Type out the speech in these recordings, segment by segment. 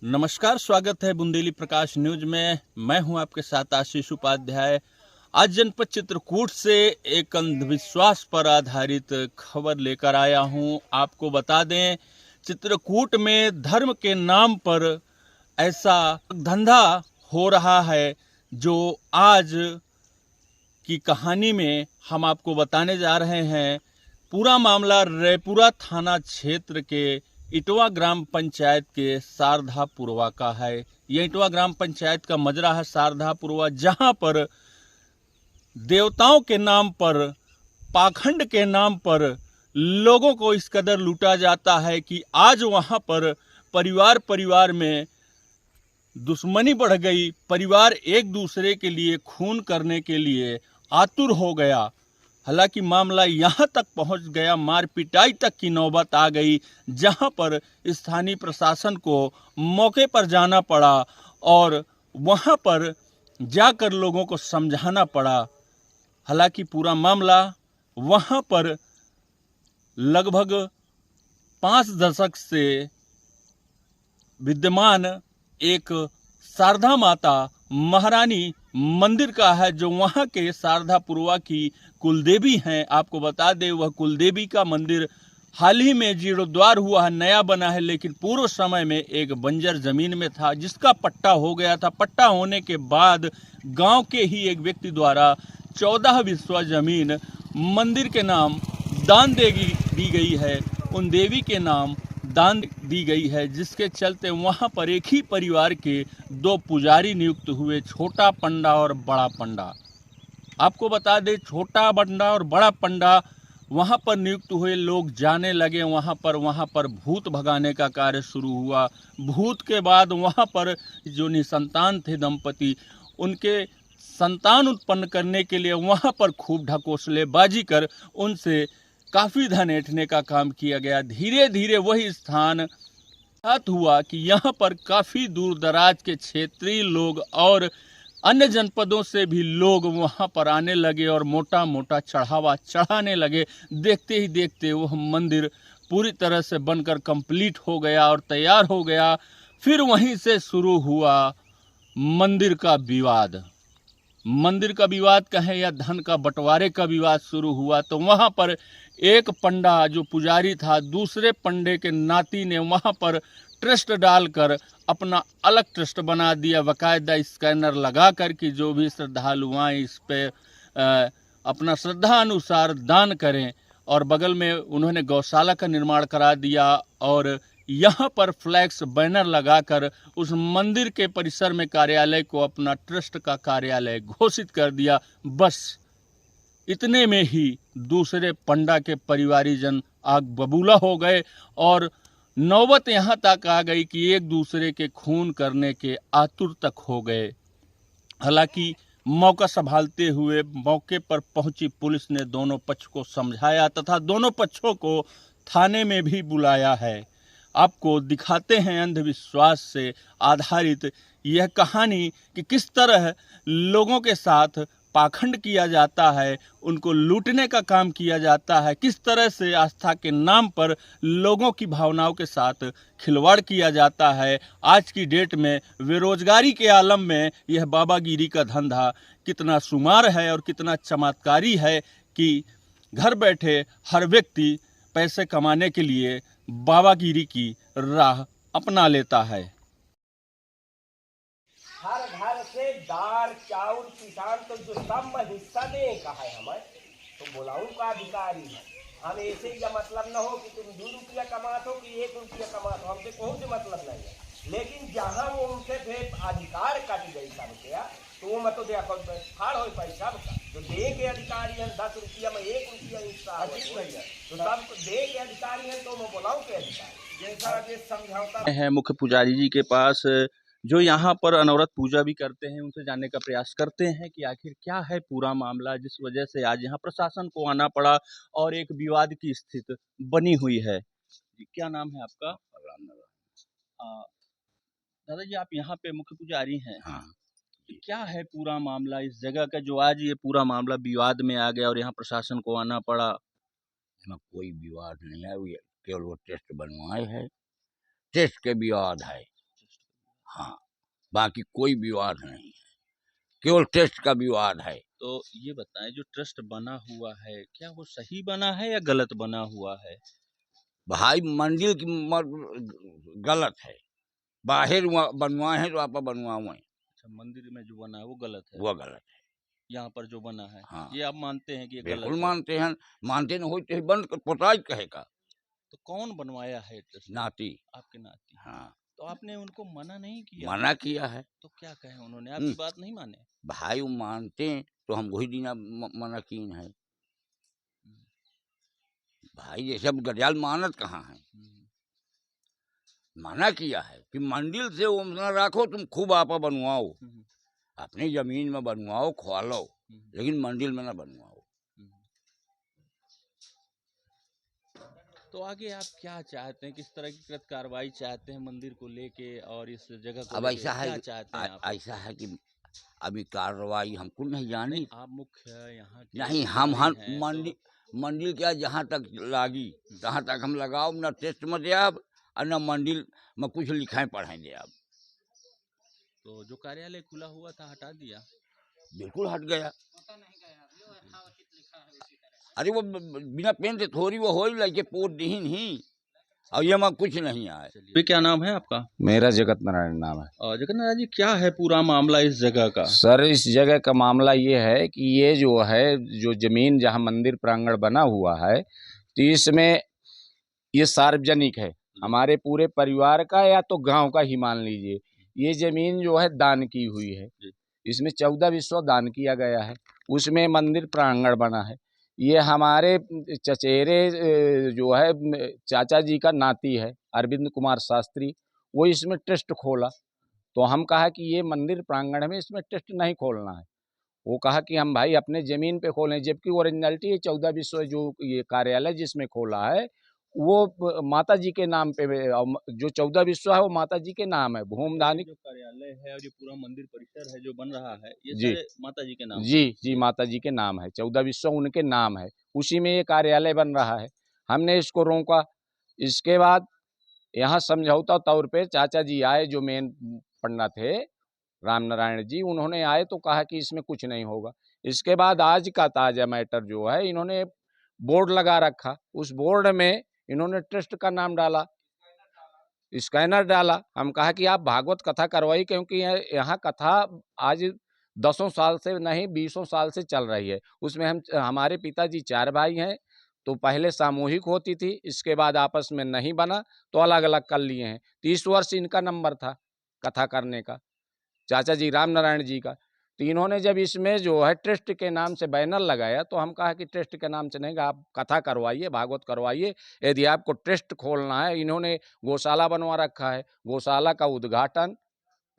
नमस्कार, स्वागत है बुंदेली प्रकाश न्यूज में। मैं हूं आपके साथ आशीष उपाध्याय। आज जनपद चित्रकूट से एक अंधविश्वास पर आधारित खबर लेकर आया हूं। आपको बता दें, चित्रकूट में धर्म के नाम पर ऐसा धंधा हो रहा है जो आज की कहानी में हम आपको बताने जा रहे हैं। पूरा मामला रैपुरा थाना क्षेत्र के इटवा ग्राम पंचायत के शारदापुरवा का है। यह इटवा ग्राम पंचायत का मजरा है शारदापुरवा, जहां पर देवताओं के नाम पर, पाखंड के नाम पर लोगों को इस कदर लूटा जाता है कि आज वहां पर परिवार परिवार में दुश्मनी बढ़ गई। परिवार एक दूसरे के लिए खून करने के लिए आतुर हो गया। हालांकि मामला यहां तक पहुंच गया, मार पिटाई तक की नौबत आ गई, जहां पर स्थानीय प्रशासन को मौके पर जाना पड़ा और वहां पर जाकर लोगों को समझाना पड़ा। हालांकि पूरा मामला वहां पर लगभग 5 दशक से विद्यमान एक शारदा माता महारानी मंदिर का है, जो वहां के शारदापुरवा की कुलदेवी हैं। आपको बता दें, वह कुलदेवी का मंदिर हाल ही में जीर्णोद्धार हुआ है, नया बना है, लेकिन पूर्व समय में एक बंजर जमीन में था, जिसका पट्टा हो गया था। पट्टा होने के बाद गांव के ही एक व्यक्ति द्वारा 14 बिस्वा जमीन मंदिर के नाम दान दी गई है, उन देवी के नाम दान दी गई है, जिसके चलते वहां पर एक ही परिवार के 2 पुजारी नियुक्त हुए, छोटा पंडा और बड़ा पंडा। आपको बता दें, छोटा पंडा और बड़ा पंडा वहां पर नियुक्त हुए। लोग जाने लगे वहां पर भूत भगाने का कार्य शुरू हुआ। भूत के बाद वहां पर जो निसंतान थे दंपति, उनके संतान उत्पन्न करने के लिए वहां पर खूब ढकोसलेबाजी कर उनसे काफ़ी धन ऐंठने का काम किया गया। धीरे धीरे वही स्थान हुआ कि यहाँ पर काफ़ी दूर दराज के क्षेत्रीय लोग और अन्य जनपदों से भी लोग वहाँ पर आने लगे और मोटा मोटा चढ़ावा चढ़ाने लगे। देखते ही देखते वह मंदिर पूरी तरह से बनकर कंप्लीट हो गया और तैयार हो गया। फिर वहीं से शुरू हुआ मंदिर का विवाद। मंदिर का विवाद कहें या धन का बंटवारे का विवाद शुरू हुआ, तो वहाँ पर एक पंडा जो पुजारी था, दूसरे पंडे के नाती ने वहाँ पर ट्रस्ट डालकर अपना अलग ट्रस्ट बना दिया, बाकायदा स्कैनर लगा कर कि जो भी श्रद्धालु आए इस पे अपना श्रद्धा अनुसार दान करें। और बगल में उन्होंने गौशाला का निर्माण करा दिया और यहाँ पर फ्लैक्स बैनर लगाकर उस मंदिर के परिसर में कार्यालय को अपना ट्रस्ट का कार्यालय घोषित कर दिया। बस इतने में ही दूसरे पंडा के परिवारीजन आग बबूला हो गए और नौबत यहाँ तक आ गई कि एक दूसरे के खून करने के आतुर तक हो गए। हालांकि मौका संभालते हुए मौके पर पहुंची पुलिस ने दोनों पक्ष को समझाया तथा दोनों पक्षों को थाने में भी बुलाया है। आपको दिखाते हैं अंधविश्वास से आधारित यह कहानी कि किस तरह लोगों के साथ पाखंड किया जाता है, उनको लूटने का काम किया जाता है, किस तरह से आस्था के नाम पर लोगों की भावनाओं के साथ खिलवाड़ किया जाता है। आज की डेट में बेरोजगारी के आलम में यह बाबागिरी का धंधा कितना शुमार है और कितना चमत्कारी है कि घर बैठे हर व्यक्ति पैसे कमाने के लिए बाबागिरी की राह अपना लेता है। हर घर से दाल चाउर किसान तो जो सब में हिस्सा दे का है हमें, तो बुलाऊ का अधिकारी है। हम ऐसे ही मतलब न हो कि तुम 2 रुपया कमात हो कि 1 रुपया कमात हो, हमसे कोई से मतलब नहीं है। लेकिन जहाँ वो उनसे फिर अधिकार कट गई सबके, तो वो मत तो देखो फाड़ हो पैसा जो दे के अधिकारी हैं 10 रुपया में 1 रुपया हिस्सा तो सब दे के अधिकारी हैं, तो मैं बुलाऊ के अधिकारी जैसा समझौता है मुख्य पुजारी जी के पास, जो यहाँ पर अनवरत पूजा भी करते हैं, उनसे जानने का प्रयास करते हैं कि आखिर क्या है पूरा मामला, जिस वजह से आज यहाँ प्रशासन को आना पड़ा और एक विवाद की स्थिति बनी हुई है। क्या नाम है आपका? दादाजी, आप यहाँ पे मुख्य पुजारी हैं। हाँ, क्या है पूरा मामला इस जगह का, जो आज ये पूरा मामला विवाद में आ गया और यहाँ प्रशासन को आना पड़ा? इसमें कोई विवाद नहीं है, केवल वो टेस्ट बनवाए है, टेस्ट के विवाद है। हाँ, बाकी कोई विवाद नहीं है, केवल ट्रस्ट का विवाद है। तो ये बताएं, जो ट्रस्ट बना हुआ है क्या वो सही बना है या गलत बना हुआ है? भाई मंदिर की गलत है, बाहर बनवाए हैं तो आप बनवाए हैं, अच्छा, मंदिर में जो बना है वो गलत है, वो गलत है। यहाँ पर जो बना है हाँ, ये आप मानते हैं कि ये बिल्कुल गलत है? मानते हैं, मानते न हो तो बंद पोताई कहेगा तो कौन बनवाया है ट्रस्ट? नाती। आपके नाती। हाँ, तो आपने उनको मना नहीं किया? मना किया है। तो क्या कहे उन्होंने, आपकी बात नहीं माने? भाई वो मानते हैं तो हम वही दिन मना कीन है भाई, ये सब गडियाल मानत कहाँ है। मना किया है कि मंदिर से वो न रखो, तुम खूब आपा बनवाओ, अपनी जमीन में बनवाओ, खुआ लो, लेकिन मंदिर में ना बनवाओ। तो आगे आप क्या चाहते हैं, किस तरह की कृत कार्रवाई चाहते हैं मंदिर को लेके और इस जगह को अब लेके, ऐसा है, क्या चाहते हैं आप? ऐसा है कि अभी कार्रवाई हमको नहीं जानी, आप मुख्य यहाँ के नहीं हम मंदिर मंदिर क्या जहाँ तक लागी तहाँ तक हम लगाओ, न टेस्ट में दे आप और न मंदिर में कुछ लिखाएं पढ़ाएं दे आप। तो जो कार्यालय खुला हुआ था हटा दिया? बिल्कुल हट गया। अरे वो बिना पेन से थोड़ी वो हो ही लगे पोत दीन ही, और ये में कुछ नहीं आए। चलिए, क्या नाम है आपका? मेरा जगत नारायण नाम है। और जगन नारायण जी, क्या है पूरा मामला इस जगह का? सर इस जगह का मामला ये है कि ये जो है, जो जमीन जहाँ मंदिर प्रांगण बना हुआ है, तो इसमें ये सार्वजनिक है, हमारे पूरे परिवार का या तो गांव का ही मान लीजिए। ये जमीन जो है दान की हुई है, इसमें 14 विश्व दान किया गया है, उसमें मंदिर प्रांगण बना है। ये हमारे चचेरे जो है चाचा जी का नाती है अरविंद कुमार शास्त्री, वो इसमें ट्रस्ट खोला। तो हम कहा कि ये मंदिर प्रांगण में इसमें ट्रस्ट नहीं खोलना है। वो कहा कि हम भाई अपने ज़मीन पे खोलें, जबकि ओरिजिनलिटी 14 विश्व जो ये कार्यालय जिसमें खोला है वो माता जी के नाम पे, जो 14 विश्व है वो माता जी के नाम है। भूमदानी जो कार्यालय है और ये पूरा मंदिर परिसर है जो बन रहा है, ये जी सारे माता जी के नाम? जी माता जी के नाम है, 14 विश्व उनके नाम है, उसी में ये कार्यालय बन रहा है। हमने इसको रोका। इसके बाद यहाँ समझौता तौर पे चाचा जी आए, जो मेन पंडित थे राम नारायण जी, उन्होंने आए तो कहा कि इसमें कुछ नहीं होगा। इसके बाद आज का ताजा मैटर जो है, इन्होंने बोर्ड लगा रखा, उस बोर्ड में इन्होंने ट्रस्ट का नाम डाला, स्कैनर डाला। हम कहा कि आप भागवत कथा करवाई, क्योंकि यहाँ कथा आज 10 साल से नहीं 20 साल से चल रही है। उसमें हमारे पिताजी 4 भाई हैं, तो पहले सामूहिक होती थी, इसके बाद आपस में नहीं बना तो अलग अलग कर लिए हैं। 30 वर्ष इनका नंबर था कथा करने का, चाचा जी राम नारायण जी का। तो इन्होंने जब इसमें जो है ट्रस्ट के नाम से बैनर लगाया, तो हम कहा कि ट्रस्ट के नाम से नहीं, आप कथा करवाइए, भागवत करवाइए, यदि आपको ट्रस्ट खोलना है। इन्होंने गौशाला बनवा रखा है, गौशाला का उद्घाटन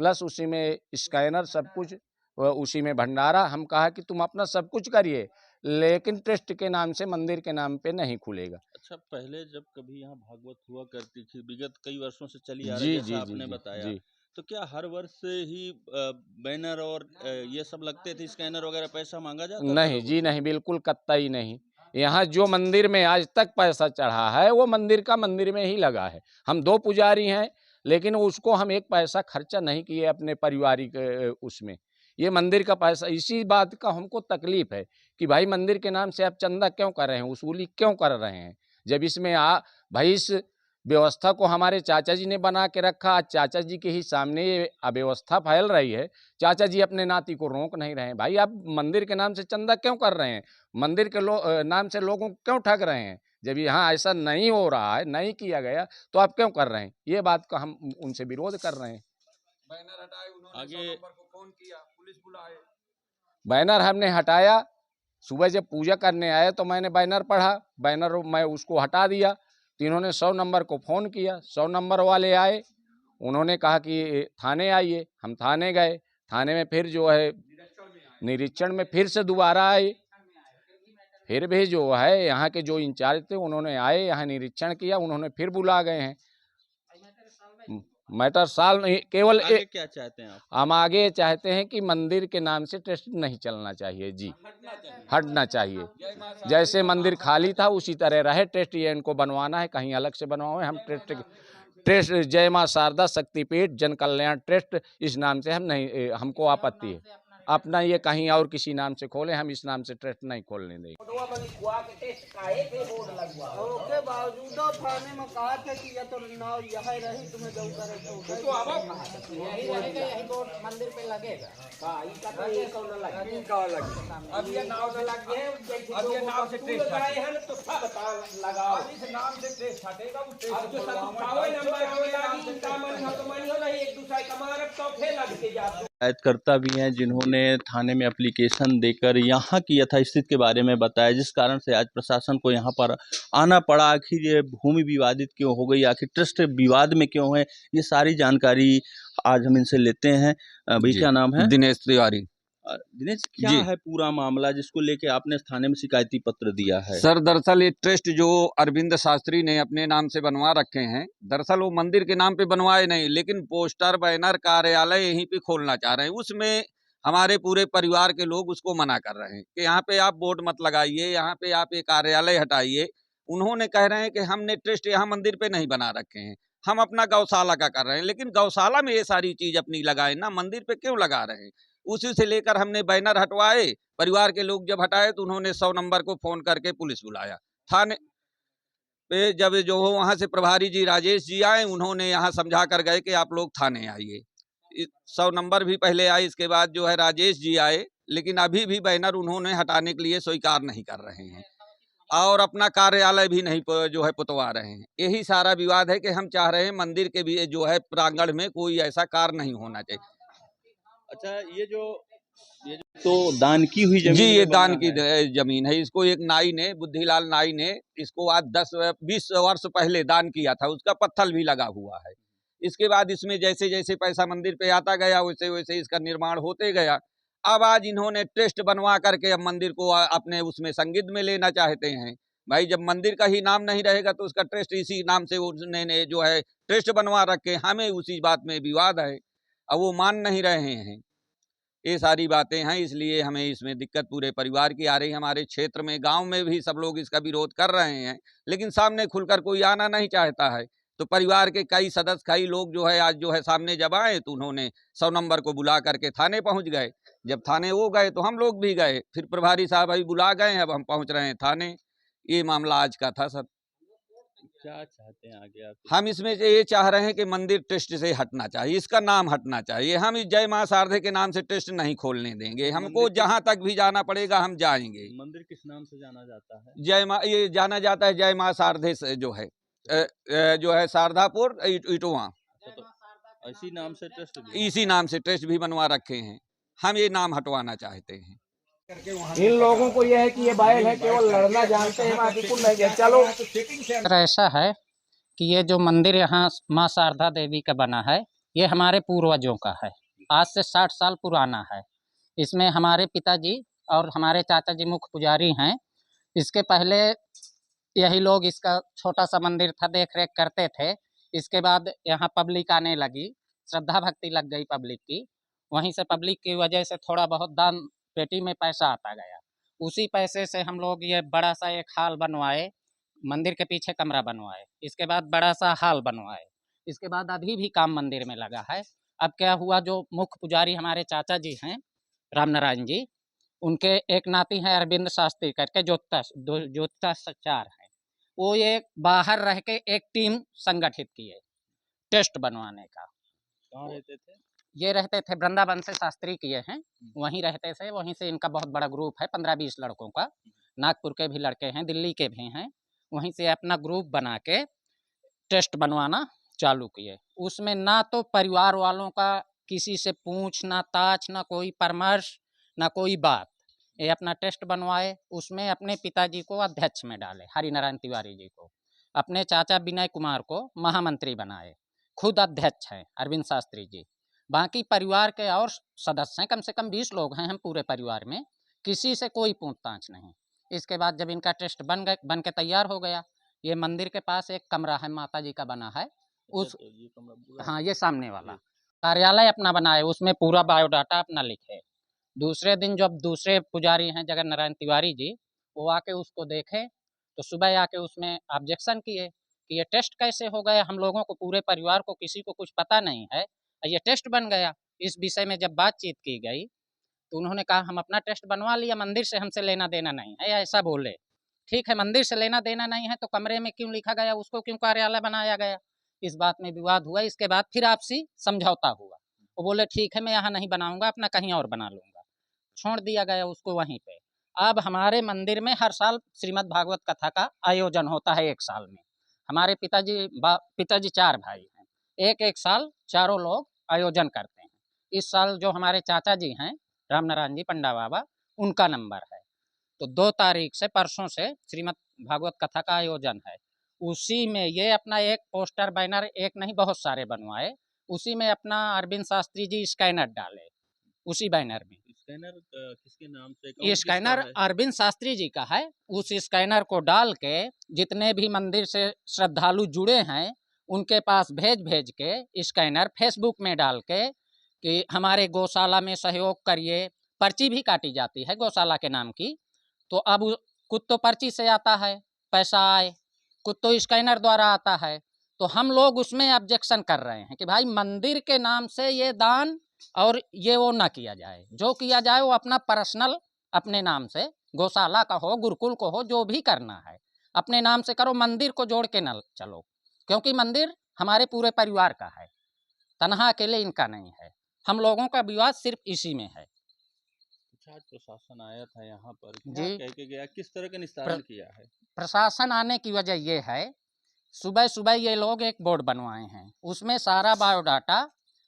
प्लस उसी में स्कैनर, सब कुछ उसी में भंडारा। हम कहा कि तुम अपना सब कुछ करिए, लेकिन ट्रस्ट के नाम से मंदिर के नाम पे नहीं खुलेगा। अच्छा, पहले जब कभी यहाँ भागवत हुआ करती थी, विगत कई वर्षों से चली आ जी रही, जी जैसा जी आपने जी बताया, जी तो क्या हर वर्ष ही बैनर और ये सब लगते थे, स्कैनर वगैरह, पैसा मांगा जाता था नहीं लोगों जी से? नहीं, बिल्कुल कतई नहीं। यहाँ जो मंदिर में आज तक पैसा चढ़ा है वो मंदिर का मंदिर में ही लगा है। हम 2 पुजारी हैं, लेकिन उसको हम एक पैसा खर्चा नहीं किए अपने पारिवारिक उसमें। ये मंदिर का पैसा, इसी बात का हमको तकलीफ है कि भाई मंदिर के नाम से आप चंदा क्यों कर रहे हैं, वसूली क्यों कर रहे हैं, जब इसमें भाई इस व्यवस्था को हमारे चाचा जी ने बना के रखा। आज चाचा जी के ही सामने ये अव्यवस्था फैल रही है, चाचा जी अपने नाती को रोक नहीं रहे हैं। भाई आप मंदिर के नाम से चंदा क्यों कर रहे हैं, मंदिर के नाम से लोगों को क्यों ठग रहे हैं, जब यहाँ ऐसा नहीं हो रहा है, नहीं किया गया, तो आप क्यों कर रहे हैं। ये बात का हम उनसे विरोध कर रहे हैं। बैनर हटाए उन्होंने, आगे 100 नंबर को फोन किया, पुलिस बुलाए। बैनर हमने हटाया, सुबह जब पूजा करने आए तो मैंने बैनर पढ़ा, बैनर मैं उसको हटा दिया। तो इन्होंने 100 नंबर को फ़ोन किया, 100 नंबर वाले आए, उन्होंने कहा कि थाने आइए। हम थाने गए, थाने में फिर जो है निरीक्षण में फिर से दोबारा आए, फिर भी जो है यहाँ के जो इंचार्ज थे उन्होंने आए, यहाँ निरीक्षण किया, उन्होंने फिर बुला गए हैं। मैटर साल नहीं, केवल आगे क्या चाहते हैं आप? हम आगे चाहते हैं कि मंदिर के नाम से ट्रस्ट नहीं चलना चाहिए जी, हटना चाहिए। जैसे मंदिर खाली था उसी तरह रहे ट्रस्ट, ये इनको बनवाना है, कहीं अलग से बनवाए हम ट्रस्ट ट्रस्ट जय मां शारदा शक्तिपीठ जन कल्याण ट्रस्ट इस नाम से हम नहीं, हमको आपत्ति है। अपना ये कहीं और किसी नाम से खोले, हम इस नाम से ट्रस्ट नहीं खोलने देंगे। फोटोआ में लिखवा के टेस्ट काहे पे बोर्ड लगवा उसके बावजूद थाने में कहा था कि ये तो नाव यह रही, तुम्हें जो करे तो अब कहा यही रहेगा, यही बोर्ड मंदिर पे लगेगा। हां इसका तो ये कौन लगे का लगे। अब ये नाव से लग गए, अब ये नाव से टेस्ट लगाए हैं तो सब बता लगाओ, इस नाम से टेस्ट हटेगा। वो टेस्ट अब जो सब पावे नंबर आवेगा कि इनका मन हो तो मन हो नहीं, एक दूसरे का मारब तो खेल लग के जाते। शिकायतकर्ता भी हैं जिन्होंने थाने में एप्लीकेशन देकर यहाँ की यथास्थिति के बारे में बताया, जिस कारण से आज प्रशासन को यहाँ पर आना पड़ा। आखिर ये भूमि विवादित क्यों हो गई, आखिर ट्रस्ट विवाद में क्यों है, ये सारी जानकारी आज हम इनसे लेते हैं। भाई क्या नाम है? दिनेश तिवारी। दिनेश, क्या है पूरा मामला जिसको लेके आपने थाने में शिकायती पत्र दिया है? सर दरअसल ये ट्रस्ट जो अरविंद शास्त्री ने अपने नाम से बनवा रखे हैं, दरअसल वो मंदिर के नाम पे बनवाए नहीं, लेकिन पोस्टर बैनर कार्यालय यहीं पे खोलना चाह रहे हैं। उसमें हमारे पूरे परिवार के लोग उसको मना कर रहे हैं कि यहाँ पे आप बोर्ड मत लगाइए, यहाँ पे आप ये कार्यालय हटाइए। उन्होंने कह रहे हैं कि हमने ट्रस्ट यहाँ मंदिर पे नहीं बना रखे हैं, हम अपना गौशाला का कर रहे हैं। लेकिन गौशाला में ये सारी चीज अपनी लगाए ना, मंदिर पे क्यों लगा रहे हैं? उसी से लेकर हमने बैनर हटवाए, परिवार के लोग जब हटाए तो उन्होंने 100 नंबर को फोन करके पुलिस बुलाया। थाने पे जब जो हो वहां से प्रभारी जी राजेश जी आए, उन्होंने यहाँ समझा कर गए कि आप लोग थाने आइए। 100 नंबर भी पहले आए, इसके बाद जो है राजेश जी आए, लेकिन अभी भी बैनर उन्होंने हटाने के लिए स्वीकार नहीं कर रहे हैं और अपना कार्यालय भी नहीं जो है पुतवा रहे हैं। यही सारा विवाद है कि हम चाह रहे हैं मंदिर के भी जो है प्रांगण में कोई ऐसा कार्य नहीं होना चाहिए। अच्छा, ये जो तो दान की हुई जमीन जी, ये में दान बना की है। जमीन है। इसको एक नाई ने, बुद्धिलाल नाई ने इसको आज 10-20 वर्ष पहले दान किया था, उसका पत्थर भी लगा हुआ है। इसके बाद इसमें जैसे जैसे पैसा मंदिर पे आता गया, वैसे वैसे इसका निर्माण होते गया। अब आज इन्होंने ट्रस्ट बनवा करके अब मंदिर को अपने उसमें संगिध में लेना चाहते हैं। भाई जब मंदिर का ही नाम नहीं रहेगा तो उसका ट्रस्ट इसी नाम से उसने जो है ट्रस्ट बनवा रखे, हमें उसी बात में विवाद है। अब वो मान नहीं रहे हैं। ये सारी बातें हैं, इसलिए हमें इसमें दिक्कत पूरे परिवार की आ रही है। हमारे क्षेत्र में, गांव में भी सब लोग इसका विरोध कर रहे हैं, लेकिन सामने खुलकर कोई आना नहीं चाहता है। तो परिवार के कई सदस्य, कई लोग जो है आज जो है सामने जब आए तो उन्होंने 100 नंबर को बुला करके थाने पहुंच गए। जब थाने वो गए तो हम लोग भी गए, फिर प्रभारी साहब अभी बुला गए हैं, अब हम पहुंच रहे हैं थाने। ये मामला आज का था सर। क्या चाहते हैं आगे आप? हम इसमें से ये चाह रहे हैं कि मंदिर ट्रस्ट से हटना चाहिए, इसका नाम हटना चाहिए। हम इस जय मां शारदे के नाम से ट्रस्ट नहीं खोलने देंगे। हमको जहां तक भी जाना पड़ेगा हम जाएंगे। मंदिर किस नाम से जाना जाता है? जय मां, ये जाना जाता है जय मां शारदे से जो है शारदापुर इटवा, तो इसी नाम से ट्रस्ट भी? इसी नाम से ट्रस्ट भी बनवा रखे हैं। हम ये नाम हटवाना चाहते हैं। इन लोगों को यह है कि ये बैल है, केवल लड़ना जानते हैं, बाकी कुछ नहीं। चलो सर ऐसा है कि ये जो मंदिर यहाँ माँ शारदा देवी का बना है, ये हमारे पूर्वजों का है, आज से 60 साल पुराना है। इसमें हमारे पिताजी और हमारे चाचा जी मुख्य पुजारी हैं। इसके पहले यही लोग इसका छोटा सा मंदिर था, देख रेख करते थे। इसके बाद यहाँ पब्लिक आने लगी, श्रद्धा भक्ति लग गई पब्लिक की। वहीं से पब्लिक की वजह से थोड़ा बहुत दान पेटी में पैसा आता गया। उसी पैसे से हम लोग ये बड़ा सा एक हाल बनवाए, मंदिर के पीछे कमरा बनवाए, इसके बाद बड़ा सा हाल बनवाए। इसके बाद अभी भी काम मंदिर में लगा है। अब क्या हुआ, जो मुख्य पुजारी हमारे चाचा जी हैं राम नारायण जी, उनके एक नाती हैं अरविंद शास्त्री करके, ज्योतिषाचार्य हैं। वो ये बाहर रह के एक टीम संगठित किए टेस्ट बनवाने का। कहाँ रहते थे? ये रहते थे वृंदावन से, शास्त्री किए हैं, वहीं रहते थे। वहीं से इनका बहुत बड़ा ग्रुप है, 15-20 लड़कों का। नागपुर के भी लड़के हैं, दिल्ली के भी हैं। वहीं से अपना ग्रुप बना के टेस्ट बनवाना चालू किए। उसमें ना तो परिवार वालों का किसी से पूछ, ना ताछ, ना कोई परामर्श, ना कोई बात। ये अपना टेस्ट बनवाए, उसमें अपने पिताजी को अध्यक्ष में डाले, हरिनारायण तिवारी जी को, अपने चाचा विनय कुमार को महामंत्री बनाए, खुद अध्यक्ष हैं अरविंद शास्त्री जी। बाकी परिवार के और सदस्य हैं, कम से कम 20 लोग हैं हम पूरे परिवार में, किसी से कोई पूछताछ नहीं। इसके बाद जब इनका ट्रस्ट बन के तैयार हो गया, ये मंदिर के पास एक कमरा है माता जी का बना है, उस ये कमरा पूरा? हाँ, ये सामने वाला कार्यालय अपना बनाए, उसमें पूरा बायोडाटा अपना लिखे। दूसरे दिन जब दूसरे पुजारी हैं जगन नारायण तिवारी जी, वो आके उसको देखे तो सुबह आके उसमें ऑब्जेक्शन किए कि ये टेस्ट कैसे हो गया, हम लोगों को पूरे परिवार को किसी को कुछ पता नहीं है, ये टेस्ट बन गया। इस विषय में जब बातचीत की गई तो उन्होंने कहा हम अपना टेस्ट बनवा लिया, मंदिर से हमसे लेना देना नहीं है, ऐसा बोले। ठीक है, मंदिर से लेना देना नहीं है तो कमरे में क्यों लिखा गया, उसको क्यों कार्यालय बनाया गया? इस बात में विवाद हुआ। इसके बाद फिर आपसी समझौता हुआ। वो बोले ठीक है मैं यहाँ नहीं बनाऊंगा, अपना कहीं और बना लूंगा, छोड़ दिया गया उसको वहीं पे। अब हमारे मंदिर में हर साल श्रीमद् भागवत कथा का आयोजन होता है 1 साल में। हमारे पिताजी 4 भाई हैं, एक साल चारों लोग आयोजन करते हैं। इस साल जो हमारे चाचा जी हैं राम नारायण जी पंडा बाबा, उनका नंबर है। तो 2 तारीख से परसों से श्रीमद् भागवत कथा का आयोजन है। उसी में ये अपना एक पोस्टर बैनर, एक नहीं बहुत सारे बनवाए, उसी में अपना अरविंद शास्त्री जी स्कैनर डाले उसी बैनर में। स्कैनर किसके नाम से? ये स्कैनर अरविंद शास्त्री जी का है। उस स्कैनर को डाल के जितने भी मंदिर से श्रद्धालु जुड़े हैं उनके पास भेज के स्कैनर फेसबुक में डाल के कि हमारे गौशाला में सहयोग करिए। पर्ची भी काटी जाती है गौशाला के नाम की। तो अब कुछ तो पर्ची से आता है पैसा आए, कुछ तो स्कैनर द्वारा आता है। तो हम लोग उसमें ऑब्जेक्शन कर रहे हैं कि भाई मंदिर के नाम से ये दान और ये वो ना किया जाए। जो किया जाए वो अपना पर्सनल अपने नाम से, गौशाला का हो, गुरुकुल को हो, जो भी करना है अपने नाम से करो, मंदिर को जोड़ के न चलो। क्योंकि मंदिर हमारे पूरे परिवार का है, तनहा अकेले इनका नहीं है। हम लोगों का विवाद सिर्फ इसी में है। आज प्रशासन आया था यहाँ पर, क्या जी। कह के गया, किस तरह का निस्तारण किया है? प्रशासन आने की वजह ये है, सुबह ये लोग एक बोर्ड बनवाए हैं, उसमें सारा बायोडाटा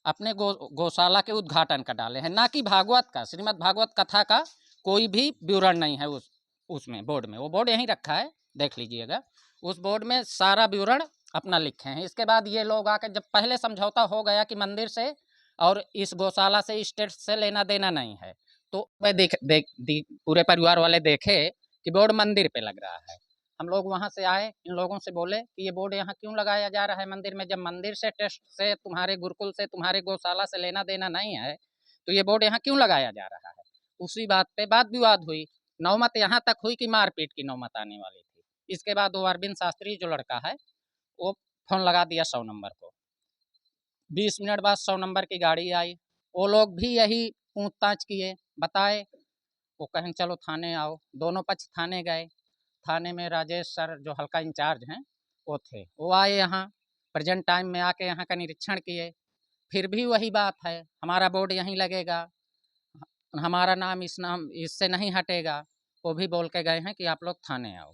अपने गौशाला के उद्घाटन का डाले हैं, ना कि भागवत का, श्रीमद् भागवत कथा का कोई भी विवरण नहीं है उसमें बोर्ड में। वो बोर्ड यहीं रखा है, देख लीजिएगा। उस बोर्ड में सारा विवरण अपना लिखे हैं। इसके बाद ये लोग आकर, जब पहले समझौता हो गया कि मंदिर से और इस गौशाला से, इस टेस्ट से लेना देना नहीं है, तो मैं पूरे परिवार वाले देखे कि बोर्ड मंदिर पे लग रहा है। हम लोग वहाँ से आए, इन लोगों से बोले कि ये बोर्ड यहाँ क्यों लगाया जा रहा है मंदिर में, जब मंदिर से, टेस्ट से, तुम्हारे गुरुकुल से, तुम्हारे गौशाला से लेना देना नहीं है, तो ये बोर्ड यहाँ क्यों लगाया जा रहा है। उसी बात पे बात विवाद हुई, नौबत यहाँ तक हुई कि मारपीट की नौबत आने वाली थी। इसके बाद वो अरविंद शास्त्री जो लड़का है वो फोन लगा दिया 100 नंबर को। 20 मिनट बाद 100 नंबर की गाड़ी आई, वो लोग भी यही पूछताछ किए, बताए। वो कहें चलो थाने आओ, दोनों पक्ष थाने गए। थाने में राजेश सर जो हल्का इंचार्ज हैं वो थे, वो आए यहाँ प्रेजेंट टाइम में, आके यहाँ का निरीक्षण किए। फिर भी वही बात है, हमारा बोर्ड यहीं लगेगा, हमारा नाम इससे नहीं हटेगा। वो भी बोल के गए हैं कि आप लोग थाने आओ,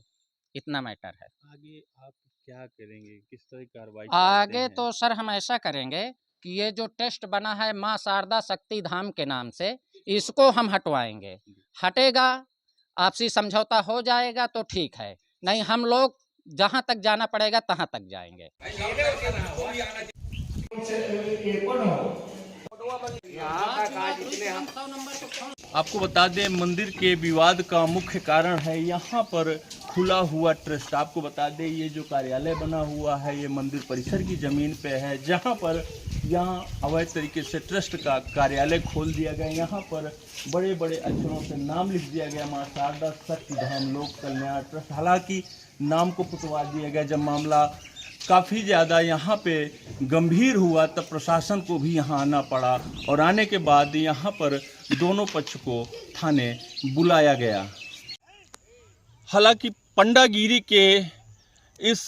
इतना मैटर है। आगे आप क्या करेंगे, किस तरह की कार्रवाई आगे चाहते हैं? तो सर हम ऐसा करेंगे कि ये जो टेस्ट बना है माँ शारदा शक्ति धाम के नाम से, इसको हम हटवाएंगे। हटेगा, आपसी समझौता हो जाएगा तो ठीक है, नहीं हम लोग जहाँ तक जाना पड़ेगा तहाँ तक जाएंगे। आपको बता दें, मंदिर के विवाद का मुख्य कारण है यहाँ पर खुला हुआ ट्रस्ट। आपको बता दें, ये जो कार्यालय बना हुआ है ये मंदिर परिसर की ज़मीन पे है, जहाँ पर अवैध तरीके से ट्रस्ट का कार्यालय खोल दिया गया। यहाँ पर बड़े बड़े अक्षरों से नाम लिख दिया गया, माँ शारदा शक्ति धाम लोक कल्याण ट्रस्ट। हालांकि नाम को पुतवा दिया गया। जब मामला काफ़ी ज़्यादा यहाँ पे गंभीर हुआ तब प्रशासन को भी यहाँ आना पड़ा, और आने के बाद यहाँ पर दोनों पक्ष को थाने बुलाया गया। हालांकि पंडागिरी के इस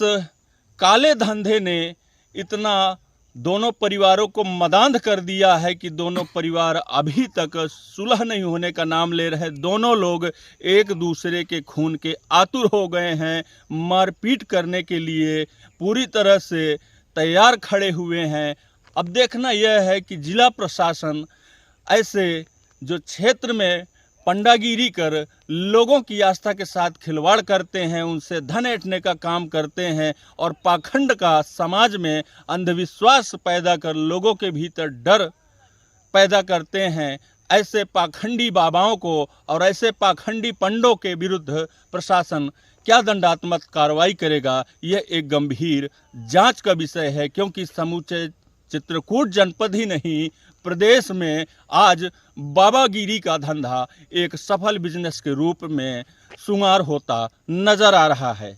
काले धंधे ने इतना दोनों परिवारों को मदांध कर दिया है कि दोनों परिवार अभी तक सुलह नहीं होने का नाम ले रहे। दोनों लोग एक दूसरे के खून के आतुर हो गए हैं, मारपीट करने के लिए पूरी तरह से तैयार खड़े हुए हैं। अब देखना यह है कि जिला प्रशासन ऐसे जो क्षेत्र में पंडागिरी कर लोगों की आस्था के साथ खिलवाड़ करते हैं, उनसे धन ऐंठने का काम करते हैं और पाखंड का समाज में अंधविश्वास पैदा कर लोगों के भीतर डर पैदा करते हैं, ऐसे पाखंडी बाबाओं को और ऐसे पाखंडी पंडों के विरुद्ध प्रशासन क्या दंडात्मक कार्रवाई करेगा, यह एक गंभीर जांच का विषय है। क्योंकि समूचे चित्रकूट जनपद ही नहीं, प्रदेश में आज बाबागिरी का धंधा एक सफल बिजनेस के रूप में शुमार होता नजर आ रहा है।